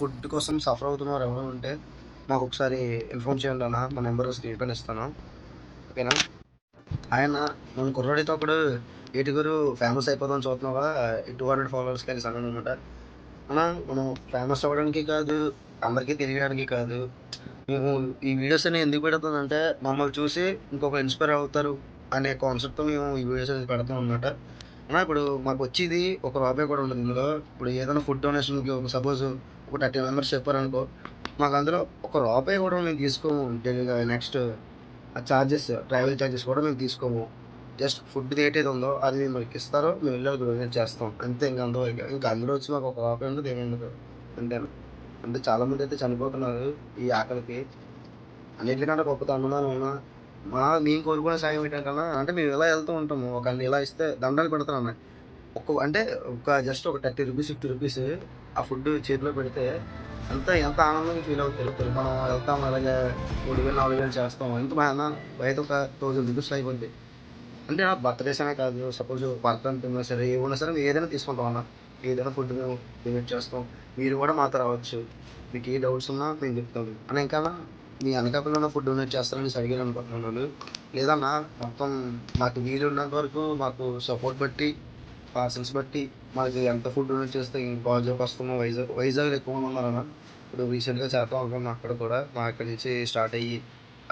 Food కోసం suffer అవుతున్నారు ఎవరైనా ఉంటే మాకు ఒకసారి ఇన్ఫార్మ్ చేయండి అన్న. మా నెంబర్ స్క్రీన్ పైన ఇస్తాను. ఓకేనా? ఆయన మన కుర్రాడితో ఒకడు ఏటుగురు ఫేమస్ అయిపోదాం చూస్తున్నావా, 200 ఫాలోవర్స్కి వెళ్ళి అన్నాను అనమాట. అన్న, మనం ఫేమస్ అవ్వడానికి కాదు, అందరికీ తెలియడానికి కాదు, మేము ఈ వీడియోస్ అన్ని ఎందుకు పెడుతుందంటే మమ్మల్ని చూసి ఇంకొక ఇన్స్పైర్ అవుతారు అనే కాన్సెప్ట్తో మేము ఈ వీడియోస్ అనేది పెడతాం అనమాట. అన్న, ఇప్పుడు మాకు వచ్చేది ఒక రూపాయి కూడా ఉండదు ఇందులో. ఇప్పుడు ఏదైనా ఫుడ్ డొనేషన్కి సపోజ్ ఒక 30 మెంబర్స్ చెప్పారనుకో, మాకు అందులో ఒక రూపాయి కూడా మేము తీసుకోము. నెక్స్ట్ ఛార్జెస్, ట్రావెల్ ఛార్జెస్ కూడా మేము తీసుకోము. జస్ట్ ఫుడ్ ఏదైతే ఉందో అది మేము మీకు ఇస్తారో మేము వెళ్ళి డొనేట్ చేస్తాం అంతే. ఇంకా అందులో వచ్చి మాకు ఒక రూపాయి ఉండదు, ఏమి ఉండదు. అంతేనా? అంటే చాలామంది అయితే చనిపోతున్నారు ఈ ఆకలికి. అన్నిటికంటే గొప్ప అన్నదానం ఉన్నా మేము కోరుకునే సాయం ఏంటంటే, అంటే మేము ఇలా వెళ్తూ ఉంటాము, ఒక ఇలా ఇస్తే దండాలు పెడతాను అన్న. అంటే జస్ట్ ఒక 30 రూపీస్, 50 రూపీస్ ఆ ఫుడ్ చేతిలో పెడితే ఎంత ఆనందంగా ఫీల్ అవుతారు. మనం వెళ్తాం అలాగే 3000, 4000 చేస్తాం. ఎంత బాగా బయట ఒక 1000 రూపీస్ అయిపోద్ది. అంటే నాకు బర్త్డేస్ అనే కాదు, సపోజ్ బర్త్ అంటున్నా సరే, ఏమన్నా సరే మేము ఏదైనా తీసుకుంటాం అన్న. ఏదైనా ఫుడ్ మేము డొనేట్ చేస్తాం. మీరు కూడా మాతో రావచ్చు. మీకు ఏ డౌట్స్ ఉన్నా మేము చెప్తాం అని. ఇంకా మీ అనకాపల్లిలో ఫుడ్ డొనేట్ చేస్తారని అడిగాను అనుకుంటున్నాను. లేదన్నా, మొత్తం మాకు వీలు ఉన్నంత వరకు మాకు సపోర్ట్ బట్టి, పార్సల్స్ బట్టి మాకు ఎంత ఫుడ్ డొనేట్ చేస్తే గాజువాక వస్తామో, వైజాగ్లో ఎక్కువ మంది ఉన్నారన్న. ఇప్పుడు రీసెంట్గా చేద్దాం అనుకున్నాం. అక్కడ కూడా మా ఇక్కడ నుంచి స్టార్ట్ అయ్యి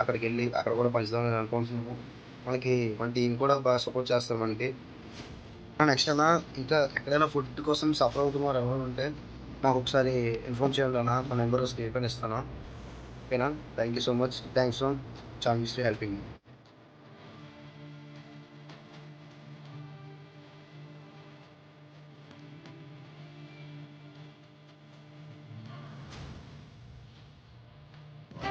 అక్కడికి వెళ్ళి అక్కడ కూడా పంచుదామని అనుకుంటున్నాము. మనకి మన టీం కూడా బాగా సపోర్ట్ చేస్తారు మనకి. నెక్స్ట్ అన్న, ఇంకా ఎక్కడైనా ఫుడ్ కోసం సఫర్ అవుతున్నారు ఎవరైనా ఉంటే నాకు ఒకసారి ఇన్ఫార్మ్ చేయండి అన్న. మా నెంబర్ స్క్రీన్ పైన ఇస్తాను. ఓకేనా? Thank you so much. Thanks for chance helping me.